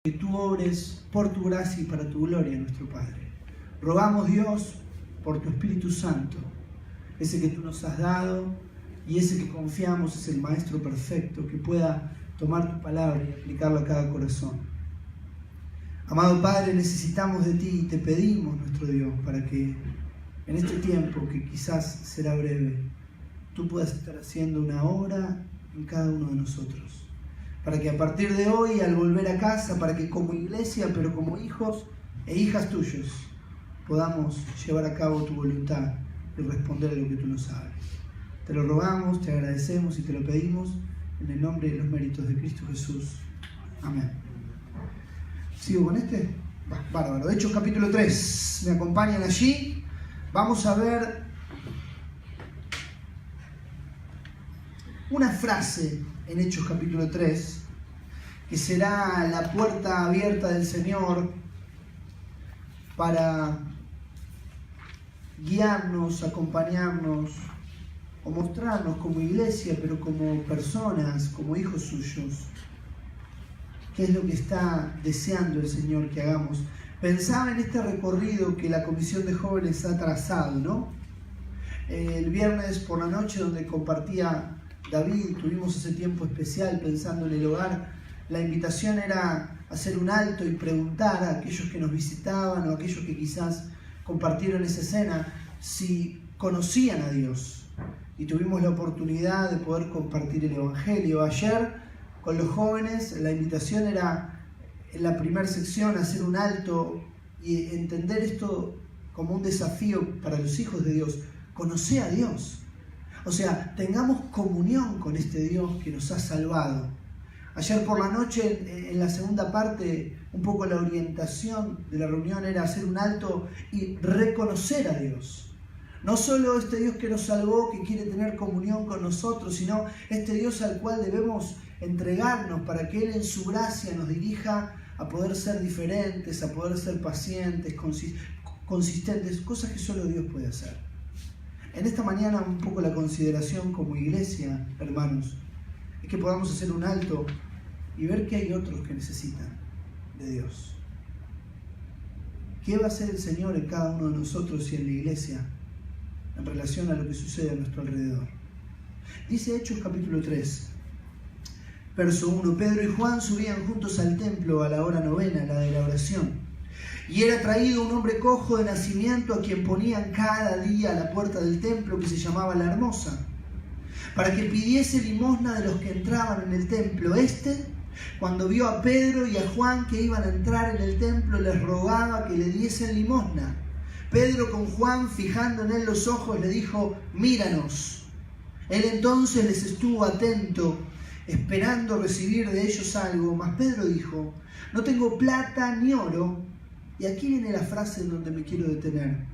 que tú obres por tu gracia y para tu gloria, nuestro Padre. Rogamos, Dios, por tu Espíritu Santo, ese que tú nos has dado y ese que confiamos es el Maestro perfecto, que pueda tomar tu palabra y aplicarla a cada corazón. Amado Padre, necesitamos de ti y te pedimos, nuestro Dios, para que en este tiempo, que quizás será breve, tú puedas estar haciendo una obra en cada uno de nosotros. Para que a partir de hoy, al volver a casa, para que como iglesia, pero como hijos e hijas tuyos, podamos llevar a cabo tu voluntad y responder a lo que tú nos hables. Te lo rogamos, te agradecemos y te lo pedimos en el nombre y los méritos de Cristo Jesús. Amén. ¿Sigo con este? Bárbaro. Hechos capítulo 3. ¿Me acompañan allí? Vamos a ver una frase en Hechos capítulo 3, que será la puerta abierta del Señor para guiarnos, acompañarnos o mostrarnos como iglesia, pero como personas, como hijos suyos, qué es lo que está deseando el Señor que hagamos. Pensaba en este recorrido que la Comisión de Jóvenes ha trazado, ¿no? El viernes por la noche, donde compartía David, tuvimos ese tiempo especial pensando en el hogar. La invitación era hacer un alto y preguntar a aquellos que nos visitaban o a aquellos que quizás compartieron esa escena si conocían a Dios. Y tuvimos la oportunidad de poder compartir el Evangelio. Ayer con los jóvenes la invitación era en la primera sección hacer un alto y entender esto como un desafío para los hijos de Dios. Conocer a Dios. O sea, tengamos comunión con este Dios que nos ha salvado. Ayer por la noche, en la segunda parte, un poco la orientación de la reunión era hacer un alto y reconocer a Dios. No solo este Dios que nos salvó, que quiere tener comunión con nosotros, sino este Dios al cual debemos entregarnos para que Él en su gracia nos dirija a poder ser diferentes, a poder ser pacientes, consistentes, cosas que solo Dios puede hacer. En esta mañana un poco la consideración como iglesia, hermanos, es que podamos hacer un alto y ver que hay otros que necesitan de Dios. ¿Qué va a hacer el Señor en cada uno de nosotros y en la iglesia en relación a lo que sucede a nuestro alrededor? Dice Hechos capítulo 3, verso 1, Pedro y Juan subían juntos al templo a la hora novena, la de la oración. Y era traído un hombre cojo de nacimiento a quien ponían cada día a la puerta del templo, que se llamaba La Hermosa, para que pidiese limosna de los que entraban en el templo. Cuando vio a Pedro y a Juan que iban a entrar en el templo, les rogaba que le diesen limosna. Pedro, con Juan fijando en él los ojos, le dijo: míranos. Él entonces les estuvo atento, esperando recibir de ellos algo. Mas Pedro dijo: no tengo plata ni oro. Y aquí viene la frase en donde me quiero detener.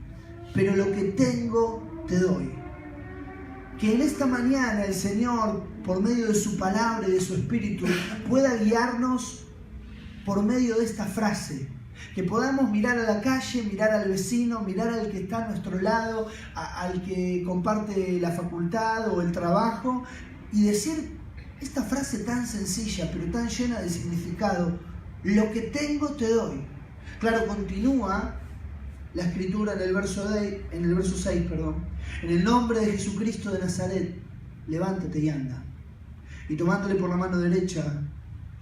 Pero lo que tengo te doy. Que en esta mañana el Señor, por medio de su palabra y de su Espíritu, pueda guiarnos por medio de esta frase. Que podamos mirar a la calle, mirar al vecino, mirar al que está a nuestro lado, al que comparte la facultad o el trabajo, y decir esta frase tan sencilla, pero tan llena de significado: lo que tengo te doy. Claro, continúa la escritura en el verso 6, en el nombre de Jesucristo de Nazaret, levántate y anda. Y tomándole por la mano derecha,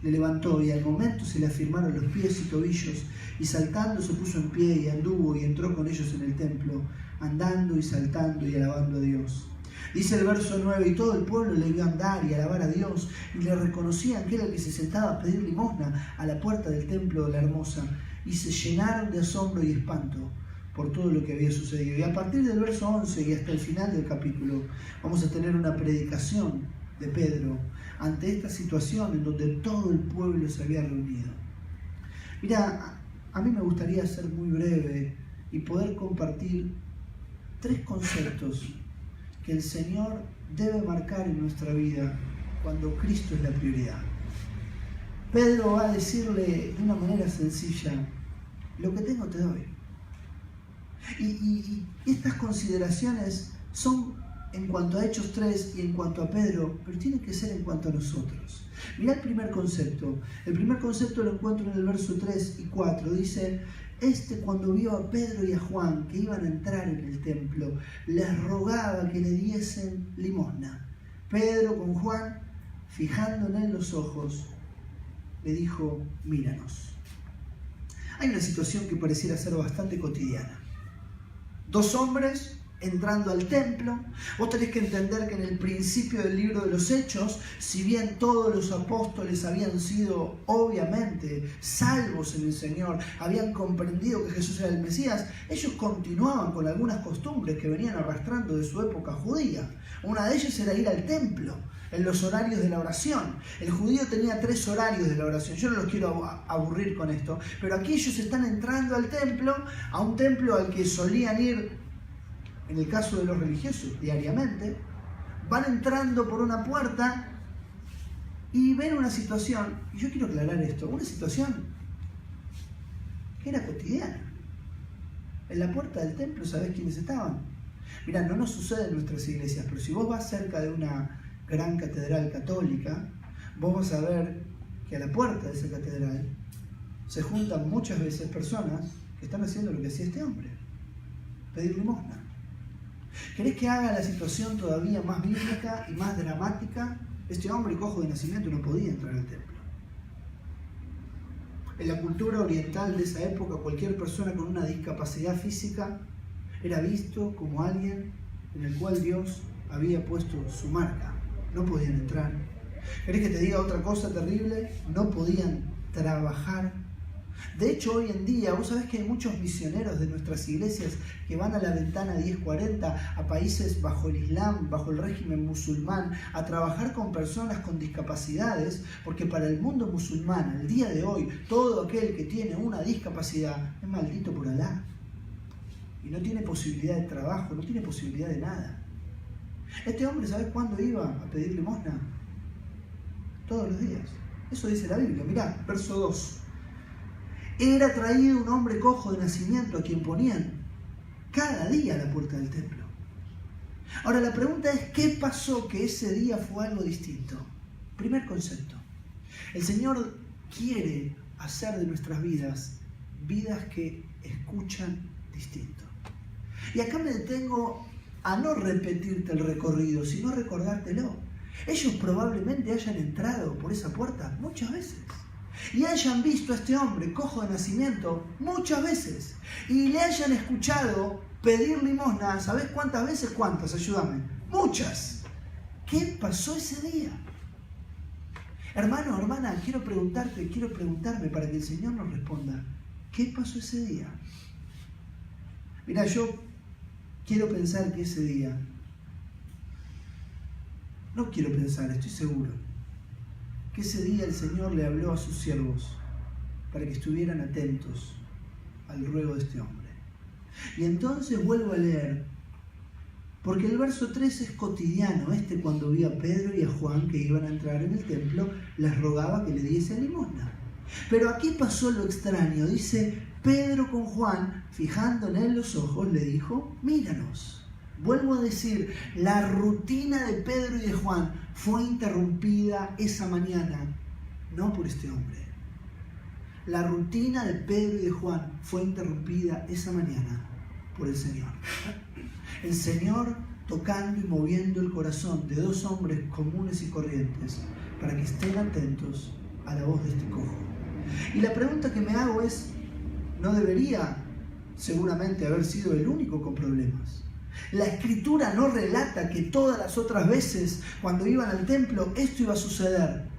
le levantó, y al momento se le afirmaron los pies y tobillos, y saltando se puso en pie y anduvo y entró con ellos en el templo, andando y saltando y alabando a Dios. Dice el verso 9, y todo el pueblo le vio andar y alabar a Dios, y le reconocían que era el que se sentaba a pedir limosna a la puerta del templo de La Hermosa, y se llenaron de asombro y espanto por todo lo que había sucedido. Y a partir del verso 11 y hasta el final del capítulo vamos a tener una predicación de Pedro ante esta situación en donde todo el pueblo se había reunido. Mira, a mí me gustaría ser muy breve y poder compartir 3 conceptos que el Señor debe marcar en nuestra vida cuando Cristo es la prioridad. Pedro va a decirle de una manera sencilla: lo que tengo te doy. Y estas consideraciones son en cuanto a Hechos 3 y en cuanto a Pedro, pero tiene que ser en cuanto a nosotros. Mirá el primer concepto. El primer concepto lo encuentro en el verso 3 y 4. Dice, cuando vio a Pedro y a Juan que iban a entrar en el templo, les rogaba que le diesen limosna. Pedro con Juan, fijándole en los ojos, le dijo, míranos. Hay una situación que pareciera ser bastante cotidiana. Dos hombres entrando al templo. Vos tenés que entender que en el principio del libro de los Hechos, si bien todos los apóstoles habían sido obviamente salvos en el Señor, habían comprendido que Jesús era el Mesías, ellos continuaban con algunas costumbres que venían arrastrando de su época judía. Una de ellas era ir al templo en los horarios de la oración. El judío tenía 3 horarios de la oración. Yo no los quiero aburrir con esto, pero aquí ellos están entrando al templo, a un templo al que solían ir, en el caso de los religiosos, diariamente. Van entrando por una puerta y ven una situación, y yo quiero aclarar esto, una situación que era cotidiana. En la puerta del templo, ¿sabés quiénes estaban? Mirá, no nos sucede en nuestras iglesias, pero si vos vas cerca de una gran catedral católica, vos vas a ver que a la puerta de esa catedral se juntan muchas veces personas que están haciendo lo que hacía este hombre, pedir limosna. ¿Querés que haga la situación todavía más bíblica y más dramática? Este hombre cojo de nacimiento no podía entrar al templo. En la cultura oriental de esa época, cualquier persona con una discapacidad física era visto como alguien en el cual Dios había puesto su marca. No podían entrar. ¿Querés que te diga otra cosa terrible? No podían trabajar. De hecho, hoy en día, vos sabés que hay muchos misioneros de nuestras iglesias que van a la ventana 1040, a países bajo el Islam, bajo el régimen musulmán, a trabajar con personas con discapacidades, porque para el mundo musulmán, al día de hoy, todo aquel que tiene una discapacidad es maldito por Alá. Y no tiene posibilidad de trabajo, no tiene posibilidad de nada. Este hombre, ¿sabés cuándo iba a pedir limosna? Todos los días. Eso dice la Biblia. Mirá, verso 2. Era traído un hombre cojo de nacimiento a quien ponían cada día a la puerta del templo. Ahora la pregunta es, ¿qué pasó que ese día fue algo distinto? Primer concepto. El Señor quiere hacer de nuestras vidas que escuchan distinto. Y acá me detengo a no repetirte el recorrido, sino a recordártelo. Ellos probablemente hayan entrado por esa puerta muchas veces. Y hayan visto a este hombre cojo de nacimiento muchas veces. Y le hayan escuchado pedir limosna, ¿sabés cuántas veces? ¿Cuántas? Ayúdame. Muchas. ¿Qué pasó ese día? Hermano, hermana, quiero preguntarme para que el Señor nos responda. ¿Qué pasó ese día? Mirá, yo quiero pensar que ese día, no quiero pensar, estoy seguro, que ese día el Señor le habló a sus siervos para que estuvieran atentos al ruego de este hombre. Y entonces vuelvo a leer, porque el verso 3 es cotidiano. Cuando vio a Pedro y a Juan que iban a entrar en el templo, les rogaba que le diese limosna. Pero aquí pasó lo extraño. Dice, Pedro con Juan, fijándole en los ojos, le dijo, míranos. Vuelvo a decir, la rutina de Pedro y de Juan fue interrumpida esa mañana, no por este hombre. La rutina de Pedro y de Juan fue interrumpida esa mañana por el Señor. El Señor tocando y moviendo el corazón de dos hombres comunes y corrientes para que estén atentos a la voz de este cojo. Y la pregunta que me hago es, ¿no debería seguramente haber sido el único con problemas? La Escritura no relata que todas las otras veces cuando iban al templo esto iba a suceder.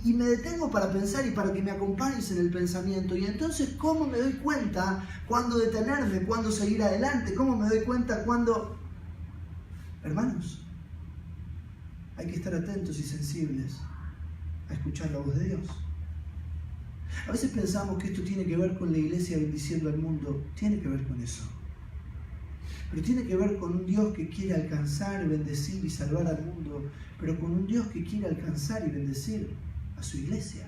Y me detengo para pensar y para que me acompañes en el pensamiento. Y entonces, ¿cómo me doy cuenta cuándo detenerme, cuándo seguir adelante? ¿Cómo me doy cuenta cuándo? Hermanos, hay que estar atentos y sensibles a escuchar la voz de Dios. A veces pensamos que esto tiene que ver con la iglesia bendiciendo al mundo. Tiene que ver con eso. Pero tiene que ver con un Dios que quiere alcanzar, bendecir y salvar al mundo, pero con un Dios que quiere alcanzar y bendecir a su iglesia.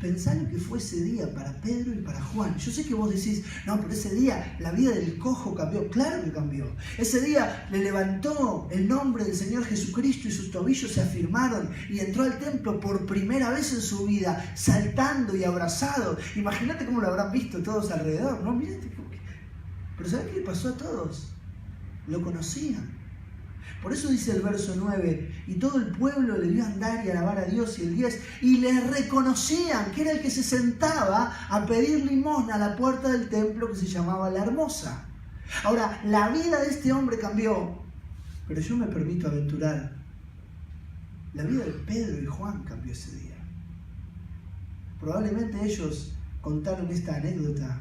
Pensá lo que fue ese día para Pedro y para Juan. Yo sé que vos decís, no, pero ese día la vida del cojo cambió. Claro que cambió. Ese día le levantó el nombre del Señor Jesucristo y sus tobillos se afirmaron y entró al templo por primera vez en su vida, saltando y abrazado. Imagínate cómo lo habrán visto todos alrededor, ¿no? Mirate. Pero ¿sabés qué le pasó a todos? Lo conocían. Por eso dice el verso 9, y todo el pueblo le vio andar y alabar a Dios, y el 10, y le reconocían que era el que se sentaba a pedir limosna a la puerta del templo que se llamaba La Hermosa. Ahora, la vida de este hombre cambió, pero yo me permito aventurar, la vida de Pedro y Juan cambió ese día. Probablemente ellos contaron esta anécdota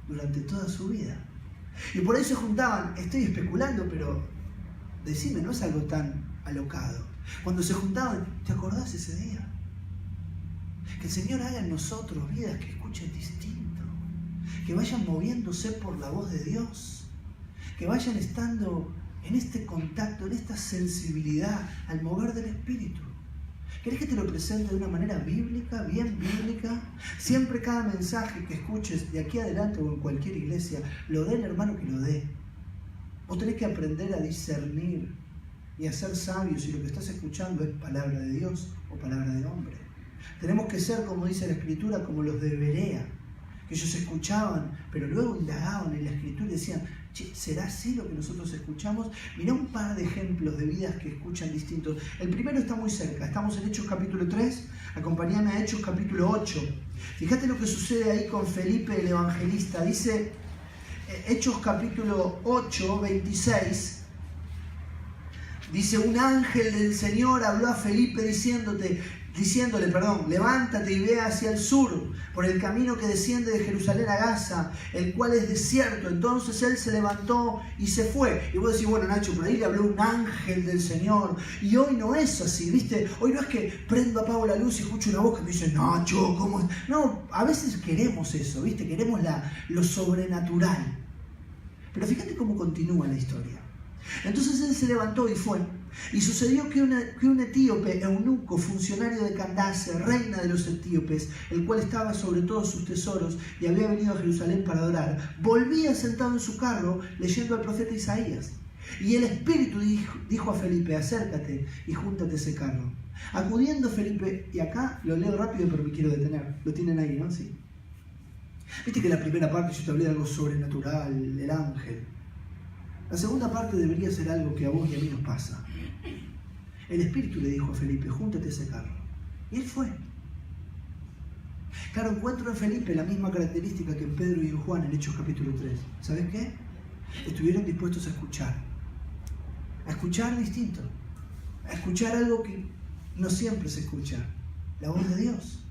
durante toda su vida. Y por ahí se juntaban, estoy especulando, pero decime, no es algo tan alocado. Cuando se juntaban, ¿te acordás ese día? Que el Señor haga en nosotros vidas que escuchen distinto, que vayan moviéndose por la voz de Dios, que vayan estando en este contacto, en esta sensibilidad al mover del Espíritu. ¿Querés que te lo presente de una manera bíblica, bien bíblica? Siempre cada mensaje que escuches de aquí adelante o en cualquier iglesia, lo dé el hermano que lo dé. Vos tenés que aprender a discernir y a ser sabios si lo que estás escuchando es palabra de Dios o palabra de hombre. Tenemos que ser, como dice la Escritura, como los de Berea, que ellos escuchaban, pero luego indagaban en la Escritura y decían, che, ¿será así lo que nosotros escuchamos? Mirá un par de ejemplos de vidas que escuchan distintos. El primero está muy cerca, estamos en Hechos capítulo 3, acompáñame a Hechos capítulo 8. Fíjate lo que sucede ahí con Felipe el evangelista, dice Hechos capítulo 8, 26, dice, un ángel del Señor habló a Felipe diciéndole, levántate y ve hacia el sur, por el camino que desciende de Jerusalén a Gaza, el cual es desierto. Entonces él se levantó y se fue. Y vos decís, bueno, Nacho, por ahí le habló un ángel del Señor. Y hoy no es así, ¿viste? Hoy no es que prendo, apago la luz y escucho una voz que me dice, Nacho, ¿cómo es? No, a veces queremos eso, ¿viste? Queremos lo sobrenatural. Pero fíjate cómo continúa la historia. Entonces él se levantó y fue. Y sucedió que un etíope, eunuco, funcionario de Candace, reina de los etíopes, el cual estaba sobre todos sus tesoros y había venido a Jerusalén para adorar, volvía sentado en su carro leyendo al profeta Isaías. Y el Espíritu dijo a Felipe, acércate y júntate a ese carro. Acudiendo Felipe, y acá lo leo rápido pero me quiero detener, lo tienen ahí, ¿no? Sí. Viste que la primera parte yo te hablé de algo sobrenatural, el ángel. La segunda parte debería ser algo que a vos y a mí nos pasa. El Espíritu le dijo a Felipe, júntate a ese carro. Y él fue. Claro, encuentro en Felipe la misma característica que en Pedro y en Juan en Hechos capítulo 3. ¿Sabes qué? Estuvieron dispuestos a escuchar distinto, a escuchar algo que no siempre se escucha, la voz de Dios.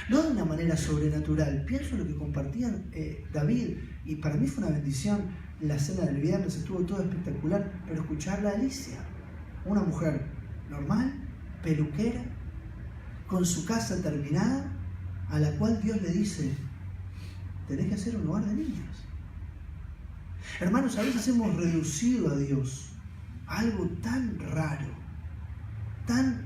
No de una manera sobrenatural. Pienso en lo que compartían David, y para mí fue una bendición. La cena del viernes estuvo todo espectacular, pero escucharla a Alicia, una mujer normal, peluquera, con su casa terminada, a la cual Dios le dice, tenés que hacer un lugar de niños. Hermanos, a veces hemos reducido a Dios a algo tan raro, tan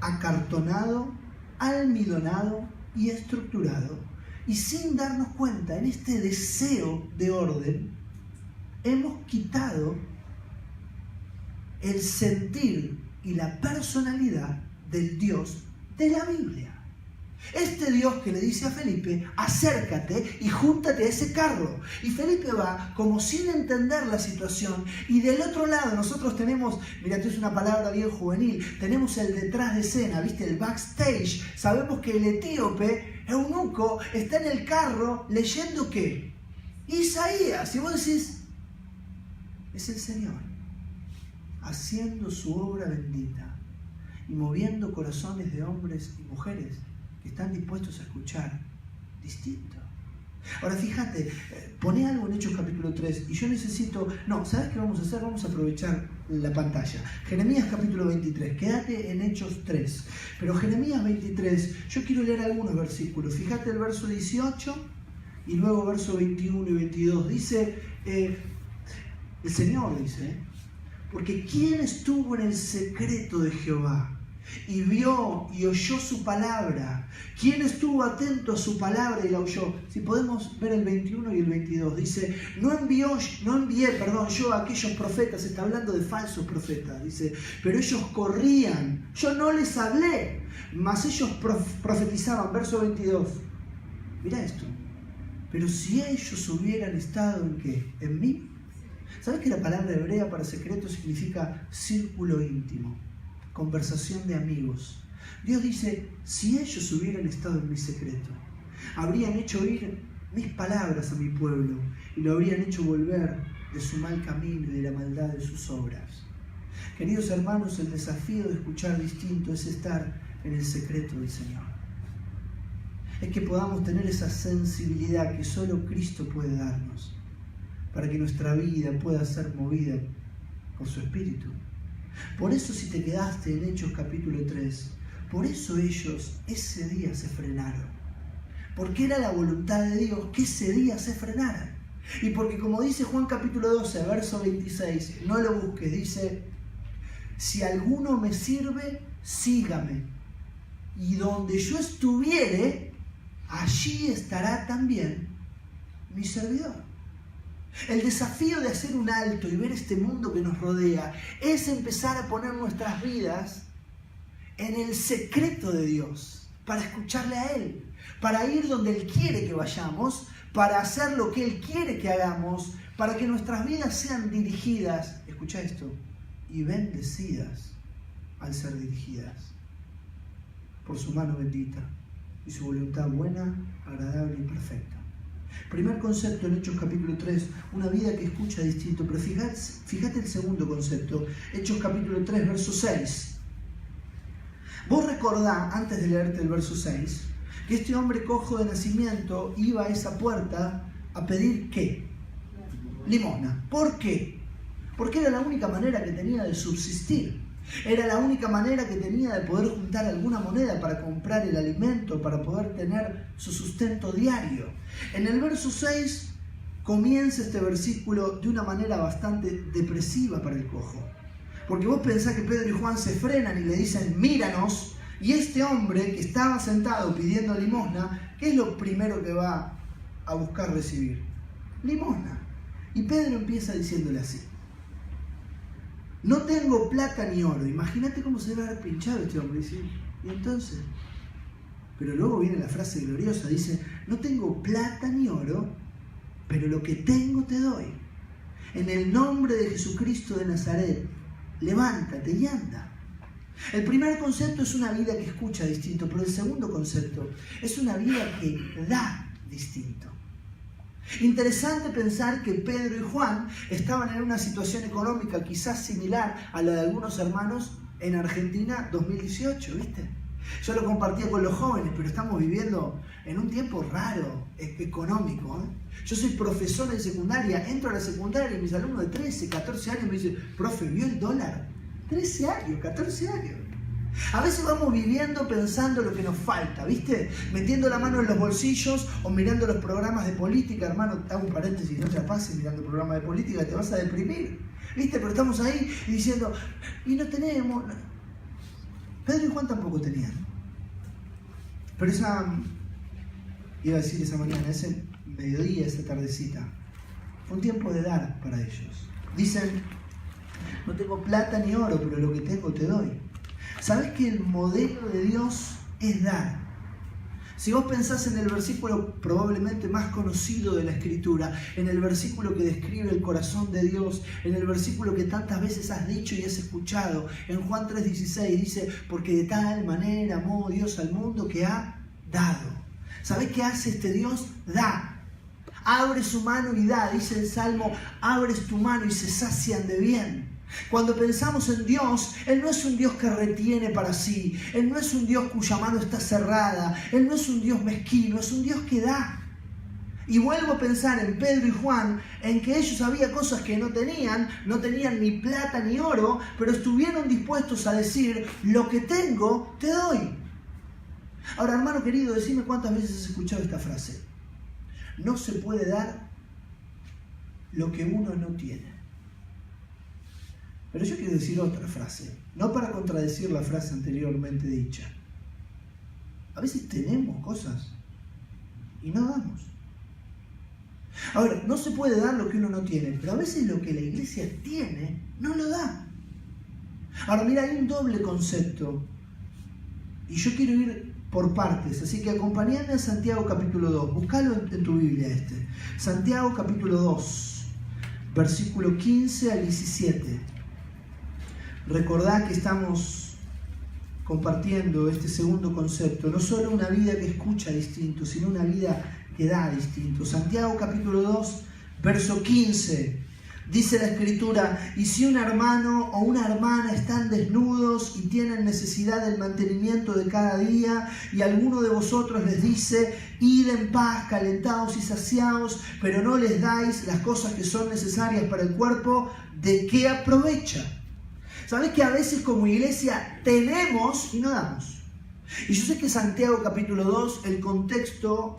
acartonado, almidonado y estructurado, y sin darnos cuenta, en este deseo de orden, hemos quitado el sentir y la personalidad del Dios de la Biblia. Este Dios que le dice a Felipe, acércate y júntate a ese carro. Y Felipe va como sin entender la situación. Y del otro lado nosotros tenemos, mira, esto es una palabra bien juvenil, tenemos el detrás de escena, ¿viste? El backstage. Sabemos que el etíope, eunuco, está en el carro leyendo ¿qué? Isaías. Y vos decís, es el Señor haciendo su obra bendita y moviendo corazones de hombres y mujeres que están dispuestos a escuchar distinto. Ahora fíjate, poné algo en Hechos capítulo 3 y yo necesito, ¿sabes qué vamos a hacer? Vamos a aprovechar la pantalla. Jeremías capítulo 23, quédate en Hechos 3, pero Jeremías 23, yo quiero leer algunos versículos. Fíjate el verso 18 y luego verso 21 y 22, dice, el Señor dice, porque ¿quién estuvo en el secreto de Jehová y vio y oyó su palabra. ¿Quién estuvo atento a su palabra y la oyó? Si podemos ver el 21 y el 22, dice, no envié yo a aquellos profetas, está hablando de falsos profetas, dice, pero ellos corrían, yo no les hablé, mas ellos profetizaban, verso 22. Mira esto, pero si ellos hubieran estado ¿en qué? ¿En mí? ¿Sabes que la palabra hebrea para secreto significa círculo íntimo? Conversación de amigos. Dios dice, si ellos hubieran estado en mi secreto, habrían hecho oír mis palabras a mi pueblo y lo habrían hecho volver de su mal camino y de la maldad de sus obras. Queridos hermanos, el desafío de escuchar distinto es estar en el secreto del Señor. Es que podamos tener esa sensibilidad que solo Cristo puede darnos para que nuestra vida pueda ser movida por su Espíritu. Por eso si te quedaste en Hechos capítulo 3, por eso ellos ese día se frenaron. Porque era la voluntad de Dios que ese día se frenaran. Y porque como dice Juan capítulo 12, verso 26, no lo busques, dice, si alguno me sirve, sígame. Y donde yo estuviere, allí estará también mi servidor. El desafío de hacer un alto y ver este mundo que nos rodea es empezar a poner nuestras vidas en el secreto de Dios, para escucharle a Él, para ir donde Él quiere que vayamos, para hacer lo que Él quiere que hagamos, para que nuestras vidas sean dirigidas, escucha esto, y bendecidas al ser dirigidas por su mano bendita y su voluntad buena, agradable y perfecta. Primer concepto en Hechos capítulo 3, una vida que escucha distinto, pero fíjate el segundo concepto, Hechos capítulo 3, verso 6. Vos recordá, antes de leerte el verso 6, que este hombre cojo de nacimiento iba a esa puerta a pedir ¿qué? Limosna. ¿Por qué? Porque era la única manera que tenía de subsistir. Era la única manera que tenía de poder juntar alguna moneda para comprar el alimento, para poder tener su sustento diario. En el verso 6 comienza este versículo de una manera bastante depresiva para el cojo. Porque vos pensás que Pedro y Juan se frenan y le dicen, míranos, y este hombre que estaba sentado pidiendo limosna, ¿qué es lo primero que va a buscar recibir? Limosna. Y Pedro empieza diciéndole así, no tengo plata ni oro. Imagínate cómo se debe haber pinchado este hombre. Dice, ¿y entonces? Pero luego viene la frase gloriosa, dice, no tengo plata ni oro, pero lo que tengo te doy. En el nombre de Jesucristo de Nazaret, levántate y anda. El primer concepto es una vida que escucha distinto, pero el segundo concepto es una vida que da distinto. Interesante pensar que Pedro y Juan estaban en una situación económica quizás similar a la de algunos hermanos en Argentina 2018, ¿viste? Yo lo compartía con los jóvenes, pero estamos viviendo en un tiempo raro, económico, ¿eh? Yo soy profesor en secundaria, entro a la secundaria y mis alumnos de 13, 14 años me dicen, profe, ¿vio el dólar? 13 años, 14 años. A veces vamos viviendo pensando lo que nos falta, ¿viste? Metiendo la mano en los bolsillos o mirando los programas de política. Hermano, te hago un paréntesis, no te la pases mirando programas de política, te vas a deprimir, ¿viste? Pero estamos ahí y diciendo, y no tenemos. Pedro y Juan tampoco tenían. Pero iba a decir esa mañana, ese mediodía, esa tardecita, fue un tiempo de dar para ellos. Dicen, no tengo plata ni oro, pero lo que tengo te doy. ¿Sabés que el modelo de Dios es dar? Si vos pensás en el versículo probablemente más conocido de la Escritura, en el versículo que describe el corazón de Dios, en el versículo que tantas veces has dicho y has escuchado, en Juan 3:16 dice, porque de tal manera amó Dios al mundo que ha dado. ¿Sabés qué hace este Dios? Da. Abre su mano y da, dice el Salmo, abres tu mano y se sacian de bien. Cuando pensamos en Dios, Él no es un Dios que retiene para sí, Él no es un Dios cuya mano está cerrada, Él no es un Dios mezquino, es un Dios que da. Y vuelvo a pensar en Pedro y Juan, en que ellos había cosas que no tenían ni plata ni oro, pero estuvieron dispuestos a decir, lo que tengo te doy. Ahora, hermano querido, decime cuántas veces has escuchado esta frase. No se puede dar lo que uno no tiene. Pero yo quiero decir otra frase, no para contradecir la frase anteriormente dicha. A veces tenemos cosas y no damos. Ahora, no se puede dar lo que uno no tiene, pero a veces lo que la iglesia tiene no lo da. Ahora, mira, hay un doble concepto y yo quiero ir por partes, así que acompáñame a Santiago capítulo 2, búscalo en tu Biblia Santiago capítulo 2, versículo 15 al 17. Recordá que estamos compartiendo este segundo concepto, no solo una vida que escucha distinto, sino una vida que da distinto. Santiago capítulo 2, verso 15, dice la Escritura: y si un hermano o una hermana están desnudos y tienen necesidad del mantenimiento de cada día, y alguno de vosotros les dice: id en paz, calentados y saciados, pero no les dais las cosas que son necesarias para el cuerpo, ¿de qué aprovecha? ¿Sabés que a veces como iglesia tenemos y no damos? Y yo sé que Santiago capítulo 2, el contexto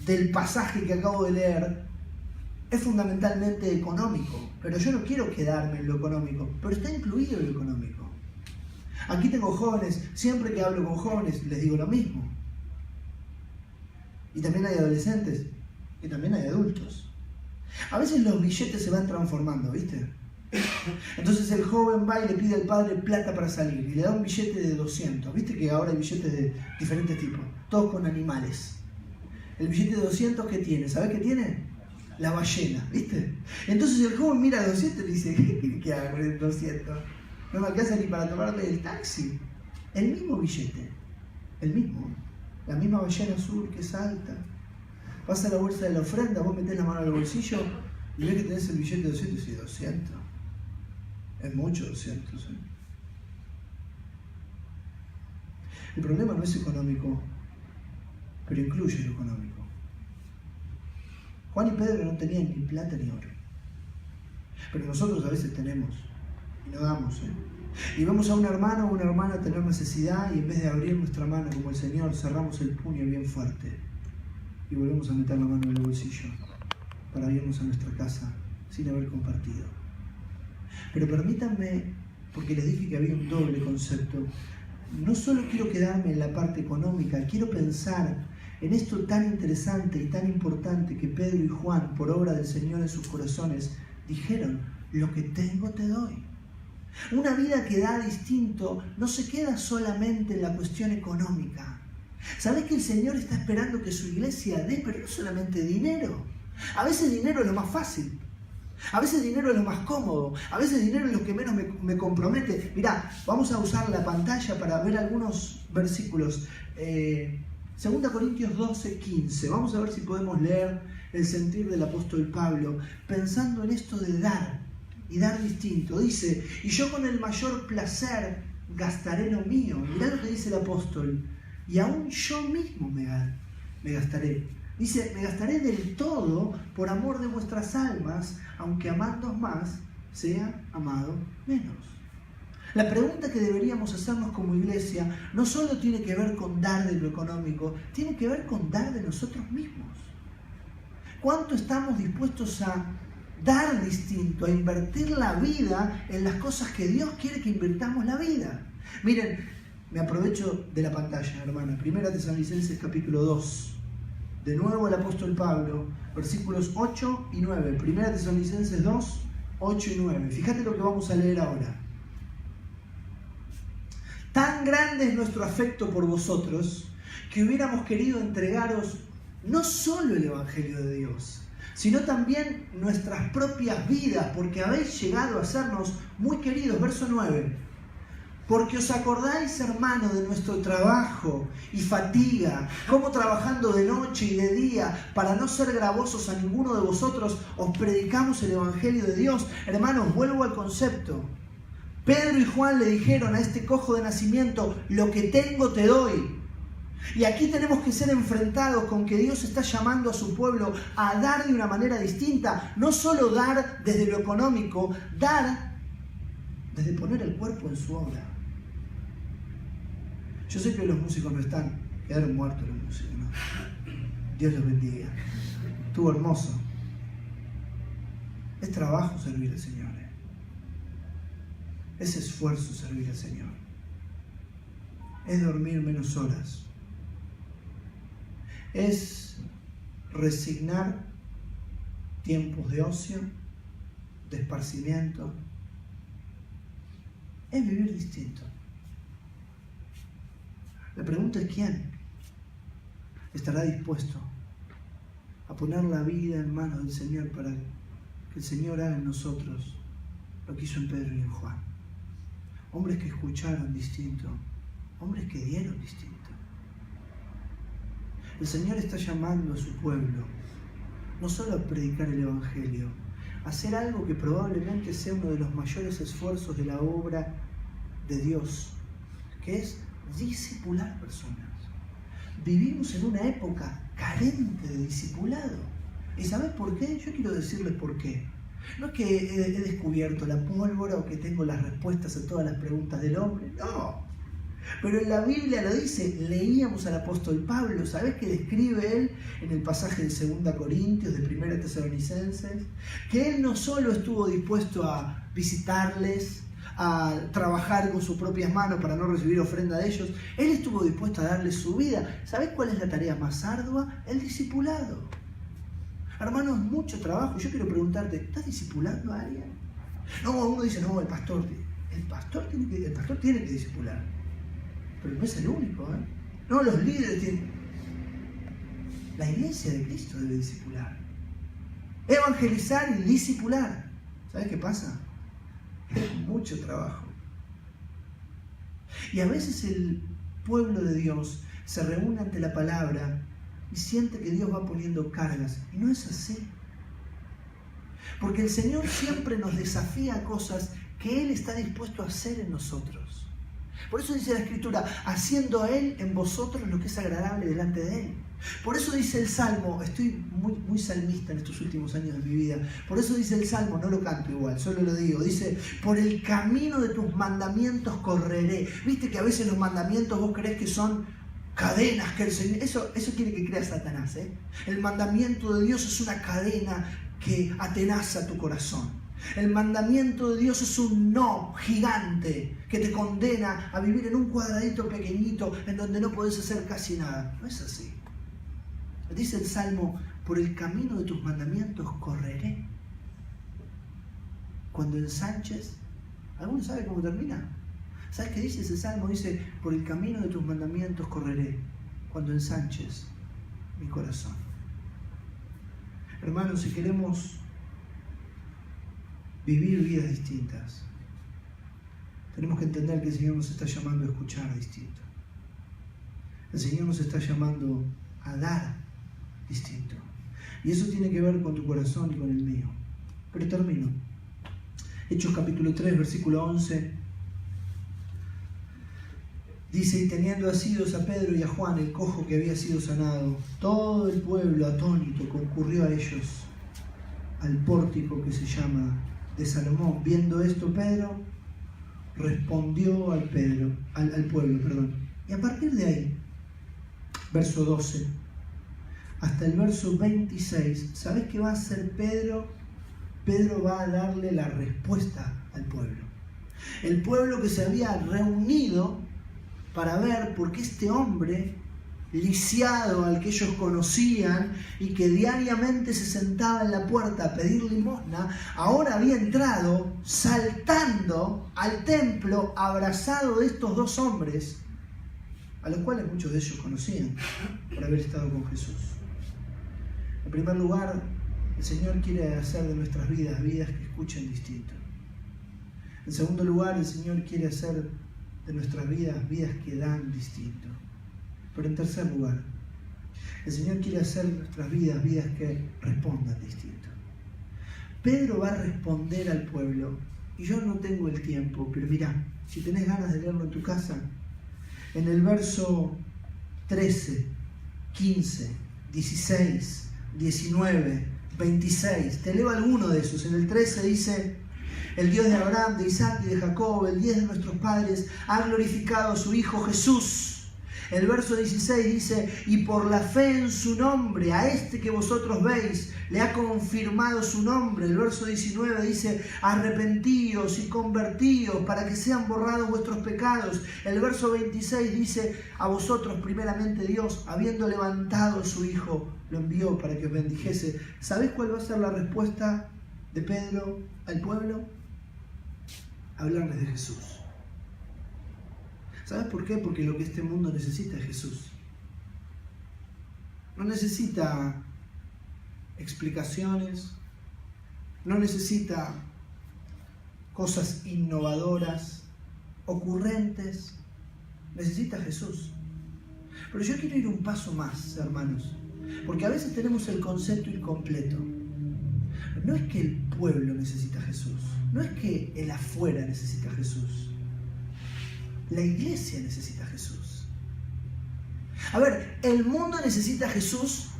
del pasaje que acabo de leer, es fundamentalmente económico, pero yo no quiero quedarme en lo económico, pero está incluido lo económico. Aquí tengo jóvenes, siempre que hablo con jóvenes les digo lo mismo. Y también hay adolescentes, y también hay adultos. A veces los billetes se van transformando, ¿viste? Entonces el joven va y le pide al padre plata para salir y le da un billete de 200. ¿Viste que ahora hay billetes de diferentes tipos? Todos con animales. El billete de 200, ¿qué tiene? ¿Sabés qué tiene? La ballena, ¿viste? Entonces el joven mira a 200 y dice: ¿qué hago con el 200? No me alcanza ni para tomarme el taxi. El mismo billete, el mismo. La misma ballena azul que salta. Vas a la bolsa de la ofrenda, vos metés la mano al bolsillo y ves que tenés el billete de 200 y 200. Es mucho 200, ¿eh? El problema no es económico, pero incluye lo económico. Juan y Pedro no tenían ni plata ni oro, pero nosotros a veces tenemos y no damos, ¿eh? Y vemos a un hermano o una hermana tener necesidad y en vez de abrir nuestra mano como el Señor, cerramos el puño bien fuerte y volvemos a meter la mano en el bolsillo para irnos a nuestra casa sin haber compartido. Pero permítanme, porque les dije que había un doble concepto, no solo quiero quedarme en la parte económica, quiero pensar en esto tan interesante y tan importante que Pedro y Juan, por obra del Señor en sus corazones, dijeron: lo que tengo te doy. Una vida que da distinto no se queda solamente en la cuestión económica. ¿Sabés que el Señor está esperando que su iglesia dé, pero no solamente dinero? A veces dinero es lo más fácil. A veces dinero es lo más cómodo, a veces dinero es lo que menos me compromete. Mirá, vamos a usar la pantalla para ver algunos versículos. 2 Corintios 12, 15. Vamos a ver si podemos leer el sentir del apóstol Pablo, pensando en esto de dar y dar distinto. Dice: y yo con el mayor placer gastaré lo mío. Mirá lo que dice el apóstol: y aún yo mismo me gastaré. Dice: me gastaré del todo por amor de vuestras almas, aunque amándoos más, sea amado menos. La pregunta que deberíamos hacernos como iglesia no solo tiene que ver con dar de lo económico, tiene que ver con dar de nosotros mismos. ¿Cuánto estamos dispuestos a dar distinto, a invertir la vida en las cosas que Dios quiere que invirtamos la vida? Miren, me aprovecho de la pantalla, hermana. 1 Tesalonicenses capítulo 2. De nuevo el apóstol Pablo, versículos 8 y 9. 1 Tesalonicenses 2, 8 y 9. Fíjate lo que vamos a leer ahora. Tan grande es nuestro afecto por vosotros que hubiéramos querido entregaros no solo el Evangelio de Dios, sino también nuestras propias vidas, porque habéis llegado a sernos muy queridos. Verso 9. Porque os acordáis, hermanos, de nuestro trabajo y fatiga, cómo trabajando de noche y de día, para no ser gravosos a ninguno de vosotros, os predicamos el Evangelio de Dios. Hermanos, vuelvo al concepto. Pedro y Juan le dijeron a este cojo de nacimiento: lo que tengo te doy. Y aquí tenemos que ser enfrentados con que Dios está llamando a su pueblo a dar de una manera distinta. No solo dar desde lo económico, dar desde poner el cuerpo en su obra. Yo sé que los músicos no están, quedaron muertos los músicos, ¿no? Dios los bendiga. Estuvo hermoso. Es trabajo servir al Señor. Es esfuerzo servir al Señor. Es dormir menos horas. Es resignar tiempos de ocio, de esparcimiento. Es vivir distinto. La pregunta es ¿quién estará dispuesto a poner la vida en manos del Señor para que el Señor haga en nosotros lo que hizo en Pedro y en Juan? Hombres que escucharon distinto, hombres que dieron distinto. El Señor está llamando a su pueblo no solo a predicar el Evangelio, a hacer algo que probablemente sea uno de los mayores esfuerzos de la obra de Dios, que es discipular personas. Vivimos en una época carente de discipulado. ¿Y sabes por qué? Yo quiero decirles por qué. No es que he descubierto la pólvora o que tengo las respuestas a todas las preguntas del hombre, no. Pero en la Biblia lo dice, leíamos al apóstol Pablo, ¿sabés qué describe él en el pasaje de 2 Corintios, de 1 Tesalonicenses? Que él no solo estuvo dispuesto a visitarles, a trabajar con sus propias manos para no recibir ofrenda de ellos, él estuvo dispuesto a darles su vida. ¿Sabés cuál es la tarea más ardua? El discipulado. Hermanos, mucho trabajo. Yo quiero preguntarte, ¿estás discipulando a alguien? No, uno dice, no, el pastor tiene que discipular. Pero no es el único, ¿eh? No, los líderes tienen. La iglesia de Cristo debe discipular. Evangelizar y discipular. ¿Sabes qué pasa? Es mucho trabajo. Y a veces el pueblo de Dios se reúne ante la palabra y siente que Dios va poniendo cargas. Y no es así. Porque el Señor siempre nos desafía a cosas que Él está dispuesto a hacer en nosotros. Por eso dice la Escritura, haciendo a Él en vosotros lo que es agradable delante de Él. Por eso dice el Salmo, estoy muy salmista en estos últimos años de mi vida, por eso dice el Salmo, no lo canto igual, solo lo digo, dice, por el camino de tus mandamientos correré. Viste que a veces los mandamientos vos creés que son cadenas que el Señor... Eso quiere que crea Satanás, ¿eh? El mandamiento de Dios es una cadena que atenaza tu corazón. El mandamiento de Dios es un no gigante que te condena a vivir en un cuadradito pequeñito en donde no podés hacer casi nada. No es así. Dice el Salmo, por el camino de tus mandamientos correré. Cuando ensanches, ¿alguno sabe cómo termina? ¿Sabes qué dice ese Salmo? Dice, por el camino de tus mandamientos correré, cuando ensanches mi corazón. Hermanos, si queremos vivir vidas distintas, tenemos que entender que el Señor nos está llamando a escuchar distinto. El Señor nos está llamando a dar distinto. Y eso tiene que ver con tu corazón y con el mío. Pero termino. Hechos capítulo 3, versículo 11. Dice, y teniendo asidos a Pedro y a Juan, el cojo que había sido sanado, todo el pueblo atónito concurrió a ellos, al pórtico que se llama de Salomón. Viendo esto, Pedro respondió al pueblo. Y a partir de ahí, verso 12, hasta el verso 26, ¿sabes qué va a hacer Pedro? Pedro va a darle la respuesta al pueblo. El pueblo que se había reunido para ver por qué este hombre lisiado al que ellos conocían y que diariamente se sentaba en la puerta a pedir limosna, ahora había entrado saltando al templo abrazado de estos dos hombres, a los cuales muchos de ellos conocían por haber estado con Jesús. En primer lugar, el Señor quiere hacer de nuestras vidas vidas que escuchen distinto. En segundo lugar, el Señor quiere hacer de nuestras vidas vidas que dan distinto. Pero en tercer lugar, el Señor quiere hacer de nuestras vidas vidas que respondan distinto. Pedro va a responder al pueblo, y yo no tengo el tiempo, pero mirá, si tenés ganas de leerlo en tu casa, en el verso 13, 15, 16, 19, 26, te leo alguno de esos. En el 13 dice, el Dios de Abraham, de Isaac y de Jacob, el Dios de nuestros padres, ha glorificado a su Hijo Jesús, El verso 16 dice, y por la fe en su nombre, a este que vosotros veis, le ha confirmado su nombre. El verso 19 dice, arrepentíos y convertíos para que sean borrados vuestros pecados. El verso 26 dice, a vosotros primeramente Dios, habiendo levantado a su Hijo, lo envió para que os bendijese. ¿Sabés cuál va a ser la respuesta de Pedro al pueblo? Hablarles de Jesús. ¿Sabes por qué? Porque lo que este mundo necesita es Jesús. No necesita explicaciones, no necesita cosas innovadoras, ocurrentes, necesita Jesús. Pero yo quiero ir un paso más, hermanos, porque a veces tenemos el concepto incompleto. No es que el pueblo necesita a Jesús, no es que el afuera necesita a Jesús. La iglesia necesita a Jesús. A ver, el mundo necesita a Jesús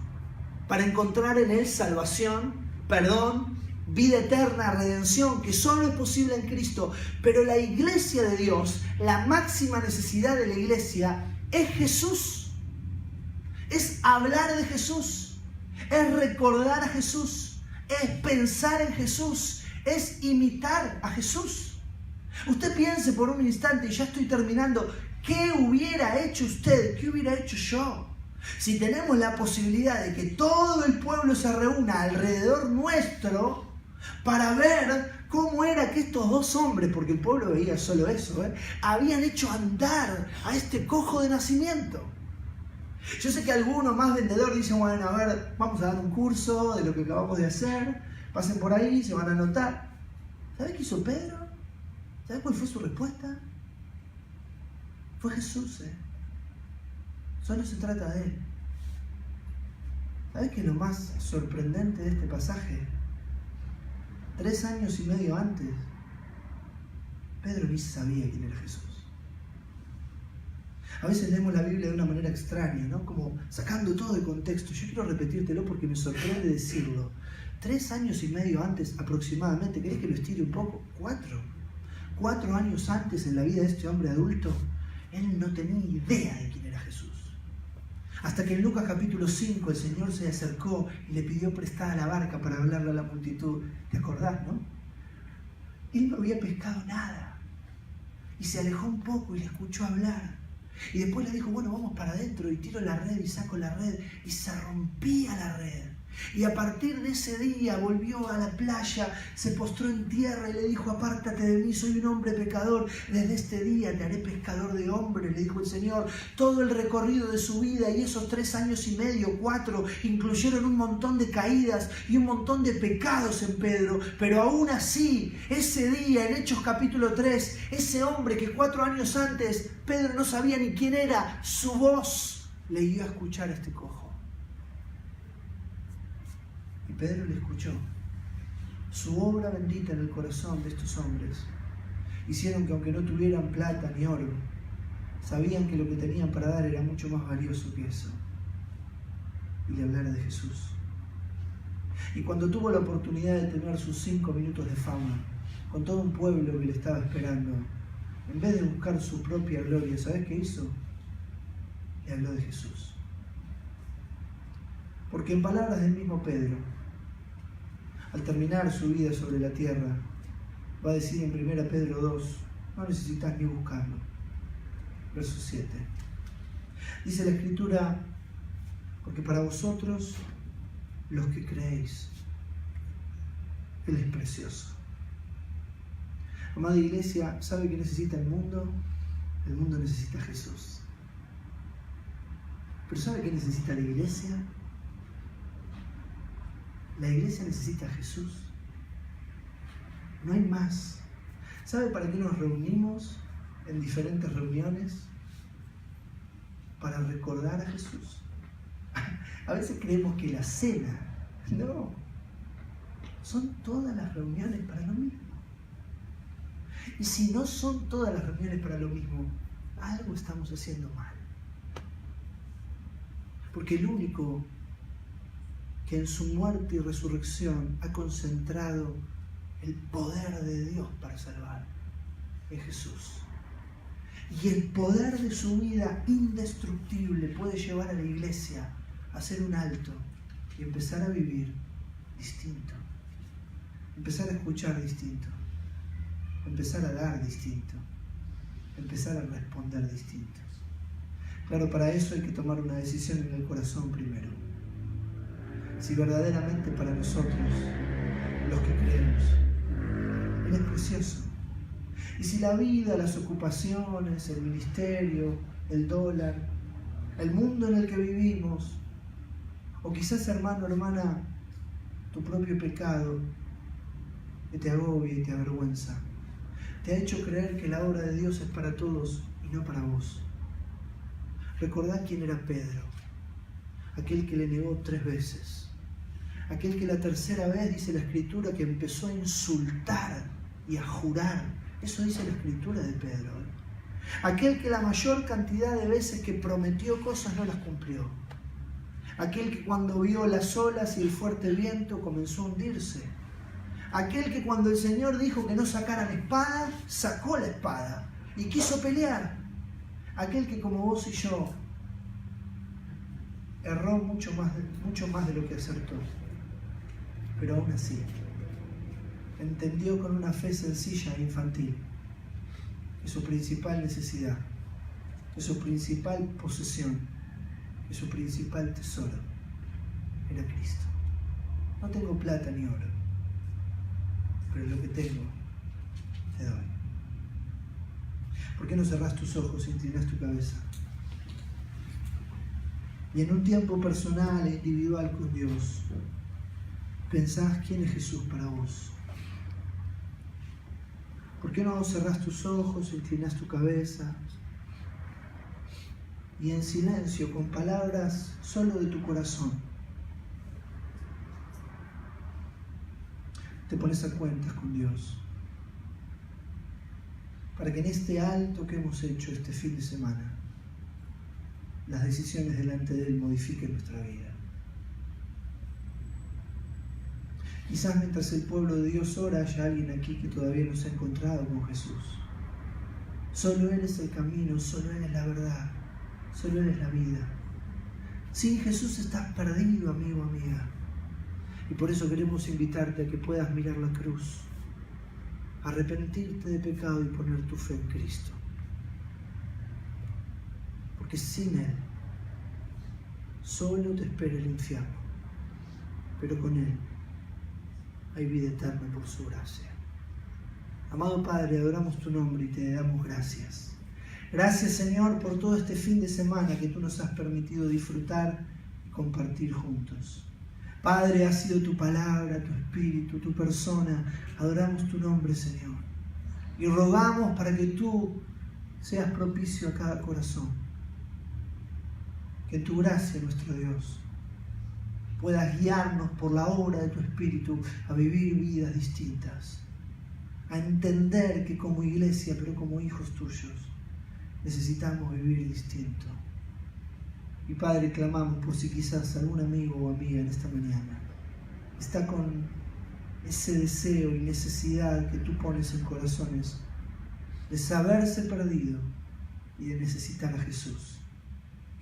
para encontrar en Él salvación, perdón, vida eterna, redención, que solo es posible en Cristo. Pero la iglesia de Dios, la máxima necesidad de la iglesia es Jesús. Es hablar de Jesús, es recordar a Jesús, es pensar en Jesús, es imitar a Jesús. Usted piense por un instante, y ya estoy terminando, ¿qué hubiera hecho usted? ¿Qué hubiera hecho yo? Si tenemos la posibilidad de que todo el pueblo se reúna alrededor nuestro para ver cómo era que estos dos hombres, porque el pueblo veía solo eso, habían hecho andar a este cojo de nacimiento. Yo sé que algunos más vendedores dicen, bueno, a ver, vamos a dar un curso de lo que acabamos de hacer, pasen por ahí, se van a anotar. ¿Sabe qué hizo Pedro? ¿Sabe cuál fue su respuesta? Fue Jesús, Solo se trata de Él. ¿Sabes qué es lo más sorprendente de este pasaje? 3 años y medio antes, Pedro ni sabía quién era Jesús. A veces leemos la Biblia de una manera extraña, ¿no? Como sacando todo de contexto. Yo quiero repetírtelo porque me sorprende decirlo. 3 años y medio antes aproximadamente, ¿querés que lo estire un poco? 4 años antes en la vida de este hombre adulto, él no tenía idea de quién era Jesús. Hasta que en Lucas capítulo 5 el Señor se acercó y le pidió prestada la barca para hablarle a la multitud. ¿Te acordás, no? Él no había pescado nada. Y se alejó un poco y le escuchó hablar. Y después le dijo, bueno, vamos para adentro, y tiro la red y saco la red. Y se rompía la red. Y a partir de ese día volvió a la playa, se postró en tierra y le dijo, apártate de mí, soy un hombre pecador. Desde este día te haré pescador de hombres, le dijo el Señor. Todo el recorrido de su vida y esos 3 años y medio, 4, incluyeron un montón de caídas y un montón de pecados en Pedro. Pero aún así, ese día, en Hechos capítulo 3, ese hombre que 4 años antes Pedro no sabía ni quién era, su voz le dio a escuchar a este cojo. Y Pedro le escuchó. Su obra bendita en el corazón de estos hombres hicieron que, aunque no tuvieran plata ni oro, sabían que lo que tenían para dar era mucho más valioso que eso. Y le hablara de Jesús. Y cuando tuvo la oportunidad de tener sus 5 minutos de fama, con todo un pueblo que le estaba esperando, en vez de buscar su propia gloria, ¿sabes qué hizo? Le habló de Jesús. Porque en palabras del mismo Pedro, al terminar su vida sobre la tierra, va a decir en 1 Pedro 2, no necesitas ni buscarlo. Verso 7. Dice la Escritura, porque para vosotros, los que creéis, Él es precioso. Amada iglesia, ¿sabe qué necesita el mundo? El mundo necesita a Jesús. ¿Pero sabe qué necesita la iglesia? La iglesia necesita a Jesús. No hay más. ¿Sabe para qué nos reunimos en diferentes reuniones? Para recordar a Jesús. A veces creemos que la cena, no, son todas las reuniones para lo mismo. Y si no son todas las reuniones para lo mismo, algo estamos haciendo mal. Porque el único que en su muerte y resurrección ha concentrado el poder de Dios para salvar es Jesús. Y el poder de su vida indestructible puede llevar a la iglesia a hacer un alto y empezar a vivir distinto, empezar a escuchar distinto, empezar a dar distinto, empezar a responder distinto. Claro, para eso hay que tomar una decisión en el corazón primero. Si verdaderamente para nosotros, los que creemos, Él es precioso. Y si la vida, las ocupaciones, el ministerio, el dólar, el mundo en el que vivimos, o quizás, hermano, hermana, tu propio pecado, que te agobia y te avergüenza, te ha hecho creer que la obra de Dios es para todos y no para vos. Recordá quién era Pedro, aquel que le negó 3 veces, aquel que la tercera vez, dice la Escritura, que empezó a insultar y a jurar. Eso dice la Escritura de Pedro. Aquel que la mayor cantidad de veces que prometió cosas no las cumplió. Aquel que cuando vio las olas y el fuerte viento comenzó a hundirse. Aquel que cuando el Señor dijo que no sacaran espada, sacó la espada y quiso pelear. Aquel que como vos y yo erró mucho más de lo que acertó. Pero aún así, entendió con una fe sencilla e infantil que su principal necesidad, que su principal posesión, que su principal tesoro era Cristo. No tengo plata ni oro, pero lo que tengo te doy. ¿Por qué no cerrás tus ojos e inclinás tu cabeza? Y en un tiempo personal e individual con Dios, pensás quién es Jesús para vos. ¿Por qué no cerrás tus ojos, inclinás tu cabeza y en silencio, con palabras solo de tu corazón, te pones a cuentas con Dios? Para que en este alto que hemos hecho este fin de semana, las decisiones delante de Él modifiquen nuestra vida. Quizás mientras el pueblo de Dios ora, haya alguien aquí que todavía no se ha encontrado con Jesús. Solo Él es el camino, solo Él es la verdad, solo Él es la vida. Sin Jesús estás perdido, amigo, amiga. Y por eso queremos invitarte a que puedas mirar la cruz, arrepentirte de pecado y poner tu fe en Cristo. Porque sin Él, solo te espera el infierno, pero con Él hay vida eterna por su gracia. Amado Padre, adoramos tu nombre y te damos gracias. Gracias, Señor, por todo este fin de semana que tú nos has permitido disfrutar y compartir juntos. Padre, ha sido tu palabra, tu espíritu, tu persona. Adoramos tu nombre, Señor. Y rogamos para que tú seas propicio a cada corazón. Que tu gracia, nuestro Dios, puedas guiarnos por la obra de tu Espíritu a vivir vidas distintas, a entender que como iglesia, pero como hijos tuyos, necesitamos vivir distinto. Y Padre, clamamos por si quizás algún amigo o amiga en esta mañana está con ese deseo y necesidad que tú pones en corazones de saberse perdido y de necesitar a Jesús.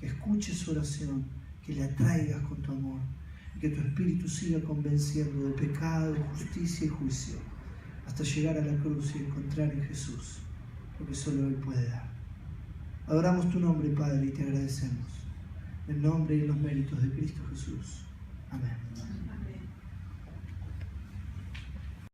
Que escuches su oración, que le atraigas con tu amor, y que tu Espíritu siga convenciendo de pecado, justicia y juicio, hasta llegar a la cruz y encontrar en Jesús lo que solo Él puede dar. Adoramos tu nombre, Padre, y te agradecemos. En el nombre y en los méritos de Cristo Jesús. Amén.